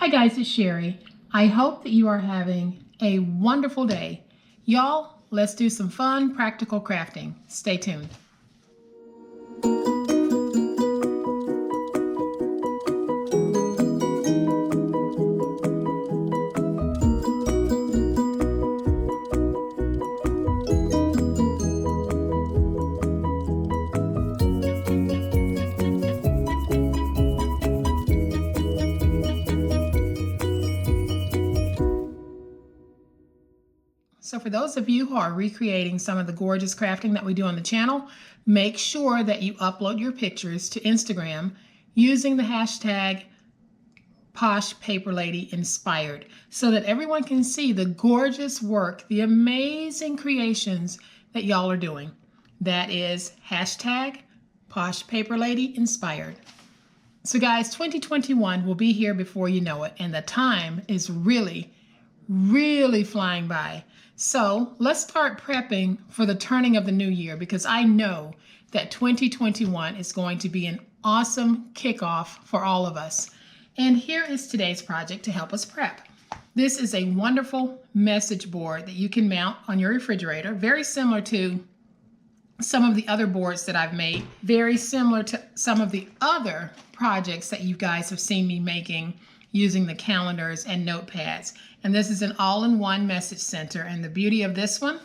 Hi guys, it's Sherry. I hope that you are having a wonderful day. Y'all, let's do some fun, practical crafting. Stay tuned. So for those of you who are recreating some of the gorgeous crafting that we do on the channel, make sure that you upload your pictures to Instagram using the hashtag #PoshPaperLadyInspired so that everyone can see the gorgeous work, the amazing creations that y'all are doing. That is hashtag #PoshPaperLadyInspired. So guys, 2021 will be here before you know it, and the time is really flying by. So let's start prepping for the turning of the new year, because I know that 2021 is going to be an awesome kickoff for all of us. And here is today's project to help us prep. This is a wonderful message board that you can mount on your refrigerator, very similar to some of the other boards that I've made, very similar to some of the other projects that you guys have seen me making using the calendars and notepads. And this is an all-in-one message center. And the beauty of this one,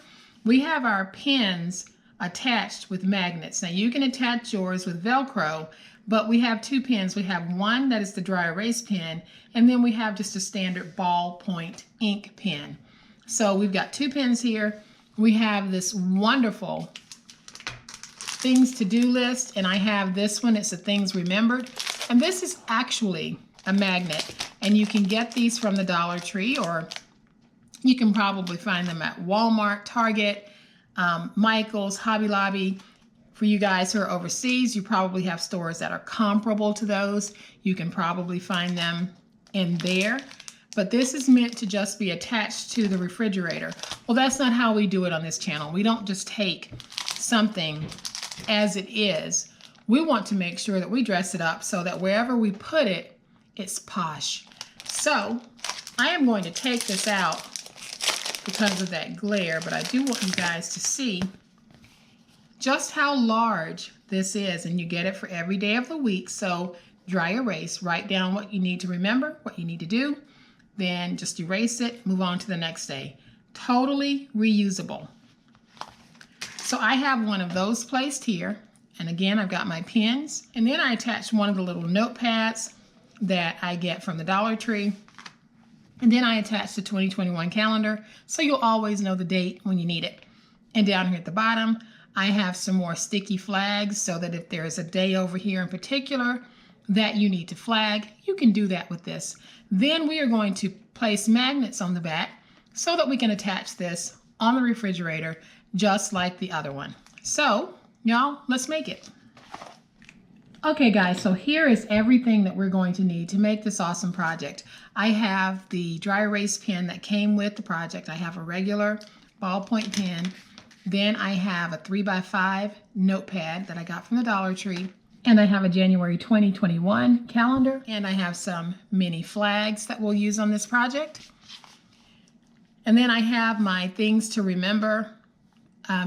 we have our pins attached with magnets. Now you can attach yours with Velcro, but we have two pins. We have one that is the dry erase pen, and then we have just a standard ballpoint ink pen. So we've got two pins here. We have this wonderful things to do list, and I have this one. It's the things remembered. And this is actually a magnet, and you can get these from the Dollar Tree, or you can probably find them at Walmart, Target, Michael's, Hobby Lobby. For you guys who are overseas, you probably have stores that are comparable to those. You can probably find them in there. But this is meant to just be attached to the refrigerator. Well, that's not how we do it on this channel. We don't just take something as it is. We want to make sure that we dress it up so that wherever we put it, it's posh. So I am going to take this out because of that glare, but I do want you guys to see just how large this is, and you get it for every day of the week. So dry erase, write down what you need to remember, what you need to do, then just erase it, move on to the next day. Totally reusable. So I have one of those placed here, and again, I've got my pins, and then I attached one of the little notepads that I get from the Dollar Tree. And then I attach the 2021 calendar, so you'll always know the date when you need it. And down here at the bottom, I have some more sticky flags so that if there's a day over here in particular that you need to flag, you can do that with this. Then we are going to place magnets on the back so that we can attach this on the refrigerator just like the other one. So, y'all, let's make it. Okay guys, so here is everything that we're going to need to make this awesome project. I have the dry erase pen that came with the project. I have a regular ballpoint pen. Then I have a 3x5 notepad that I got from the Dollar Tree. And I have a January 2021 calendar. And I have some mini flags that we'll use on this project. And then I have my things to remember.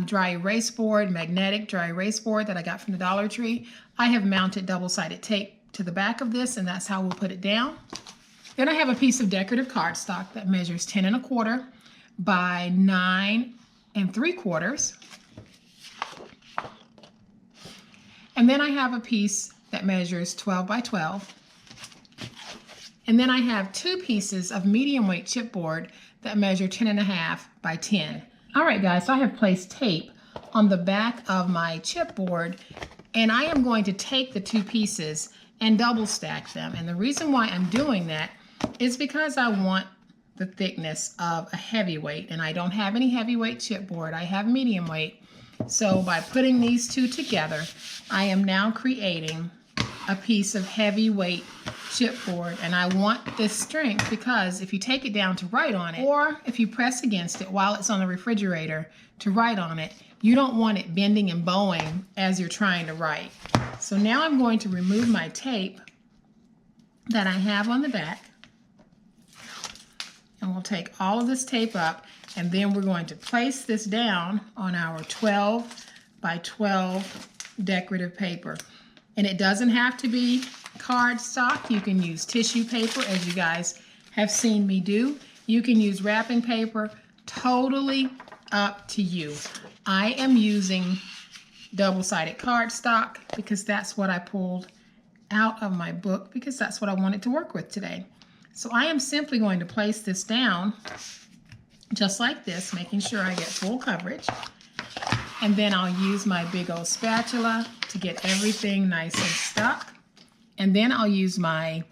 Dry erase board, magnetic dry erase board that I got from the Dollar Tree. I have mounted double-sided tape to the back of this, and that's how we'll put it down. Then I have a piece of decorative cardstock that measures 10 1/4 by 9 3/4. And then I have a piece that measures 12 by 12. And then I have two pieces of medium weight chipboard that measure 10 1/2 by 10. All right, guys, so I have placed tape on the back of my chipboard, and I am going to take the two pieces and double stack them. And the reason why I'm doing that is because I want the thickness of a heavyweight, and I don't have any heavyweight chipboard. I have medium weight. So by putting these two together, I am now creating a piece of heavyweight chipboard, and I want this strength because if you take it down to write on it, or if you press against it while it's on the refrigerator to write on it, you don't want it bending and bowing as you're trying to write. So now I'm going to remove my tape that I have on the back, And we'll take all of this tape up, and then we're going to place this down on our 12 by 12 decorative paper. And it doesn't have to be cardstock. You can use tissue paper, as you guys have seen me do. You can use wrapping paper, totally up to you. I am using double-sided cardstock because that's what I pulled out of my book, because that's what I wanted to work with today. So I am simply going to place this down just like this, making sure I get full coverage. And then I'll use my big old spatula to get everything nice and stuck. And then I'll use my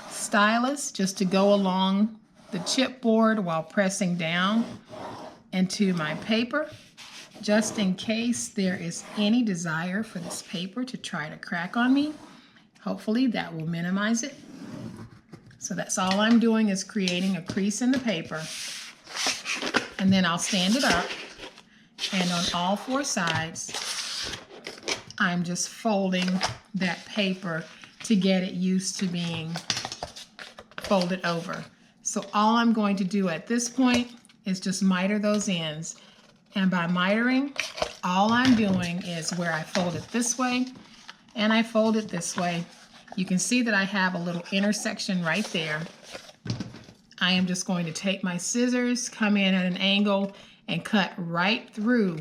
stylus just to go along the chipboard while pressing down into my paper, just in case there is any desire for this paper to try to crack on me. Hopefully that will minimize it. So that's all I'm doing, is creating a crease in the paper. And then I'll stand it up, and on all four sides, I'm just folding that paper to get it used to being folded over. So all I'm going to do at this point is just miter those ends. And by mitering, all I'm doing is where I fold it this way and I fold it this way. You can see that I have a little intersection right there. I am just going to take my scissors, come in at an angle, and cut right through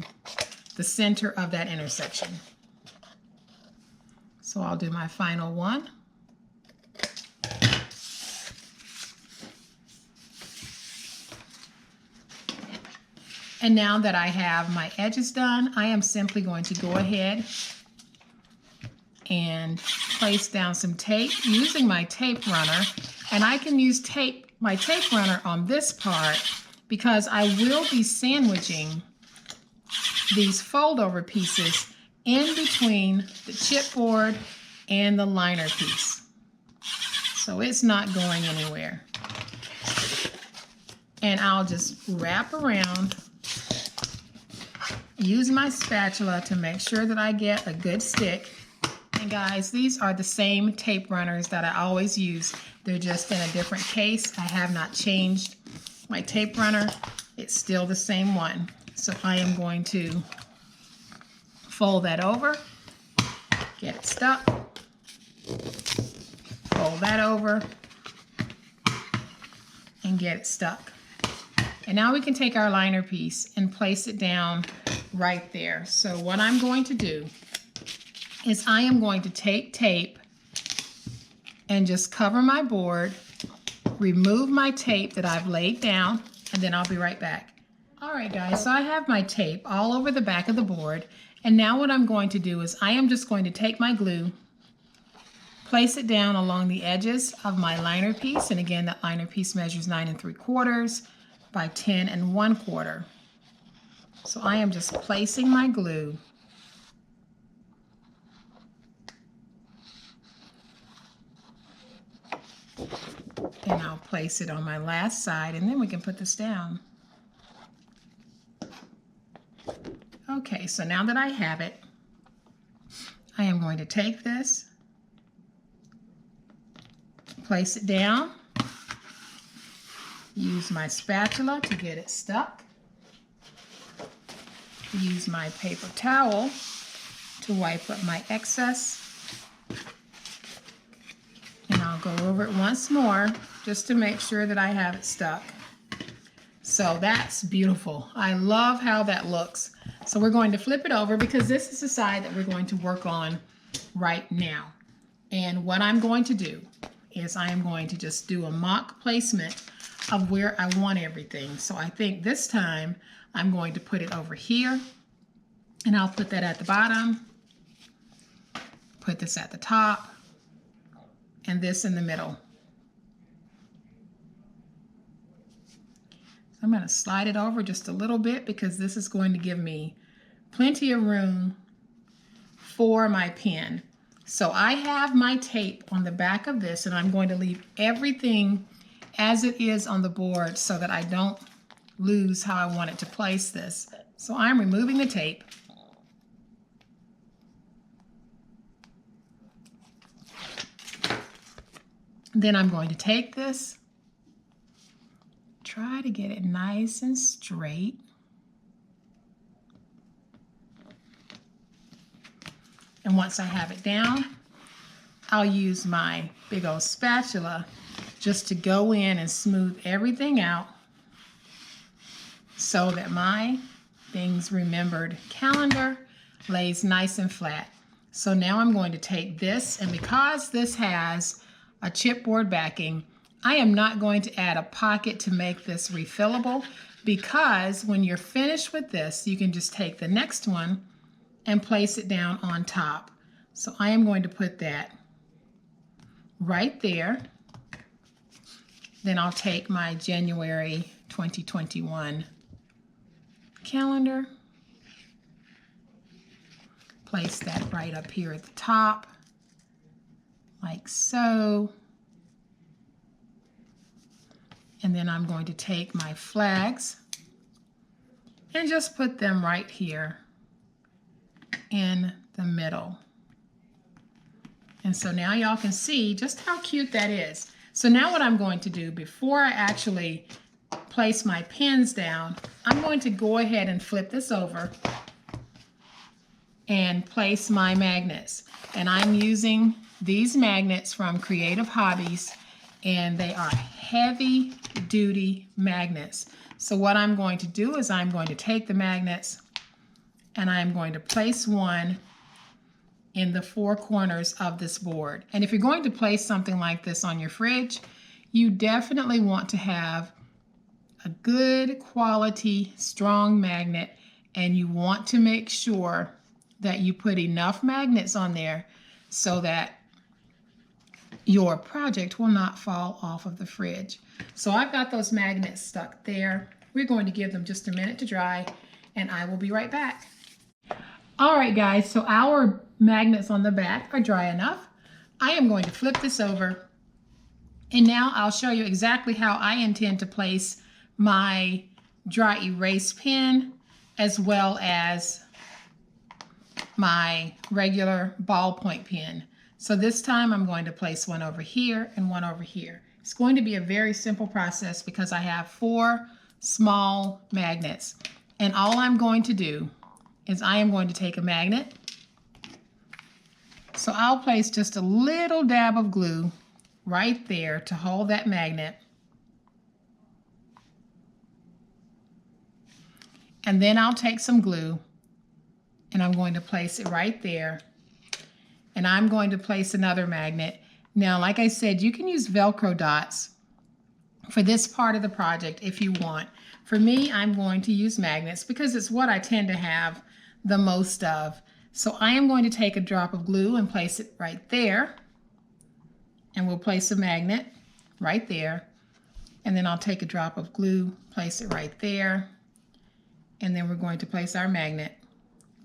the center of that intersection. So I'll do my final one. And now that I have my edges done, I am simply going to go ahead and place down some tape using my tape runner. And I can use my tape runner on this part because I will be sandwiching these fold-over pieces in between the chipboard and the liner piece. So it's not going anywhere. And I'll just wrap around, use my spatula to make sure that I get a good stick. And guys, these are the same tape runners that I always use. They're just in a different case. I have not changed my tape runner. It's still the same one. So I am going to fold that over, get it stuck, fold that over, and get it stuck. And now we can take our liner piece and place it down right there. So what I'm going to do is I am going to take tape and just cover my board, remove my tape that I've laid down, and then I'll be right back. All right, guys, so I have my tape all over the back of the board, and now what I'm going to do is I am just going to take my glue, place it down along the edges of my liner piece, and again, that liner piece measures 9 3/4 by 10 1/4. So I am just placing my glue and I'll place it on my last side, and then we can put this down. Okay, so now that I have it, I am going to take this, place it down, use my spatula to get it stuck, use my paper towel to wipe up my excess, and I'll go over it once more just to make sure that I have it stuck. So that's beautiful. I love how that looks. So we're going to flip it over because this is the side that we're going to work on right now. And what I'm going to do is I am going to just do a mock placement of where I want everything. So I think this time I'm going to put it over here, and I'll put that at the bottom, put this at the top, and this in the middle. I'm going to slide it over just a little bit because this is going to give me plenty of room for my pen. So I have my tape on the back of this, and I'm going to leave everything as it is on the board so that I don't lose how I want it to place this. So I'm removing the tape. Then I'm going to take this Try to get it nice and straight. And once I have it down, I'll use my big old spatula just to go in and smooth everything out so that my Things Remembered calendar lays nice and flat. So now I'm going to take this, and because this has a chipboard backing, I am not going to add a pocket to make this refillable, because when you're finished with this, you can just take the next one and place it down on top. So I am going to put that right there. Then I'll take my January 2021 calendar, place that right up here at the top, like so. And then I'm going to take my flags and just put them right here in the middle. And so now y'all can see just how cute that is. So now what I'm going to do before I actually place my pins down, I'm going to go ahead and flip this over and place my magnets. And I'm using these magnets from Creative Hobbies, and they are heavy duty magnets. So what I'm going to do is I'm going to take the magnets and I'm going to place one in the four corners of this board. And if you're going to place something like this on your fridge, you definitely want to have a good quality, strong magnet, and you want to make sure that you put enough magnets on there so that your project will not fall off of the fridge. So I've got those magnets stuck there. We're going to give them just a minute to dry, and I will be right back. All right, guys, so our magnets on the back are dry enough. I am going to flip this over, and now I'll show you exactly how I intend to place my dry erase pen as well as my regular ballpoint pen. So this time I'm going to place one over here and one over here. It's going to be a very simple process because I have 4 small magnets. And all I'm going to do is I am going to take a magnet. So I'll place just a little dab of glue right there to hold that magnet. And then I'll take some glue and I'm going to place it right there. And I'm going to place another magnet. Now, like I said, you can use Velcro dots for this part of the project if you want. For me, I'm going to use magnets because it's what I tend to have the most of. So I am going to take a drop of glue and place it right there. And we'll place a magnet right there. And then I'll take a drop of glue, place it right there. And then we're going to place our magnet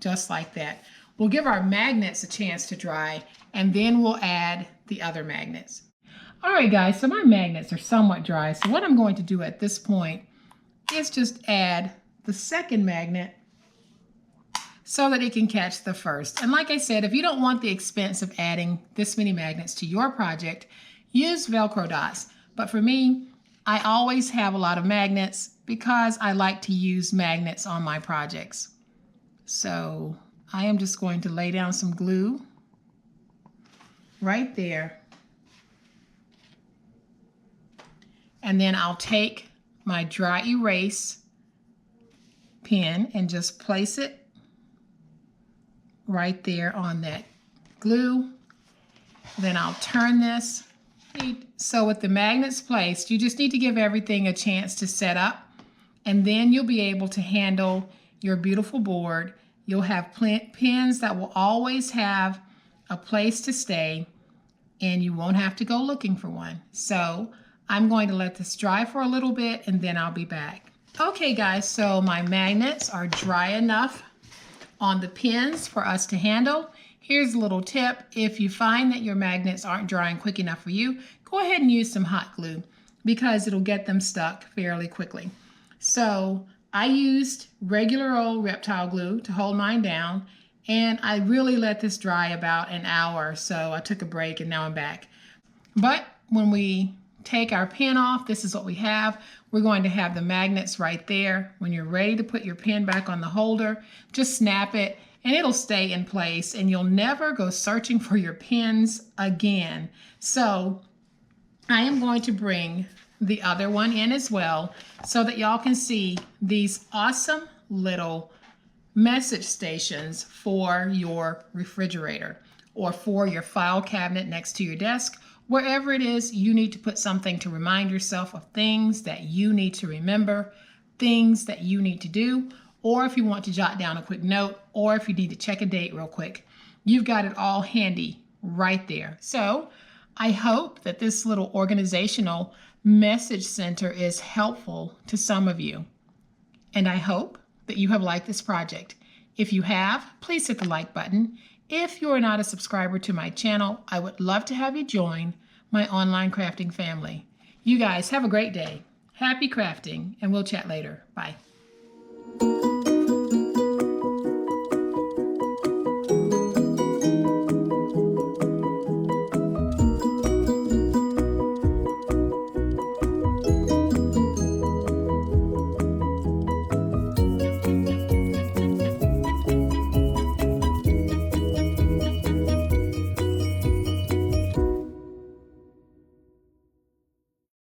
just like that. We'll give our magnets a chance to dry, and then we'll add the other magnets. All right, guys, so my magnets are somewhat dry. So what I'm going to do at this point is just add the second magnet so that it can catch the first. And like I said, if you don't want the expense of adding this many magnets to your project, use Velcro dots. But for me, I always have a lot of magnets because I like to use magnets on my projects. So I am just going to lay down some glue right there. And then I'll take my dry erase pen and just place it right there on that glue. Then I'll turn this. So with the magnets placed, you just need to give everything a chance to set up, and then you'll be able to handle your beautiful board. You'll have pins that will always have a place to stay, and you won't have to go looking for one. So I'm going to let this dry for a little bit, and then I'll be back. Okay, guys, so my magnets are dry enough on the pins for us to handle. Here's a little tip. If you find that your magnets aren't drying quick enough for you, go ahead and use some hot glue because it'll get them stuck fairly quickly. So I used regular old Reptile Glue to hold mine down, and I really let this dry about an hour. So I took a break and now I'm back. But when we take our pin off, this is what we have. We're going to have the magnets right there. When you're ready to put your pin back on the holder, just snap it and it'll stay in place and you'll never go searching for your pins again. So I am going to bring the other one in as well so that y'all can see these awesome little message stations for your refrigerator or for your file cabinet next to your desk. Wherever it is, you need to put something to remind yourself of things that you need to remember, things that you need to do, or if you want to jot down a quick note, or if you need to check a date real quick. You've got it all handy right there. So I hope that this little organizational message center is helpful to some of you. And I hope that you have liked this project. If you have, please hit the like button. If you are not a subscriber to my channel, I would love to have you join my online crafting family. You guys have a great day. Happy crafting, and we'll chat later. Bye.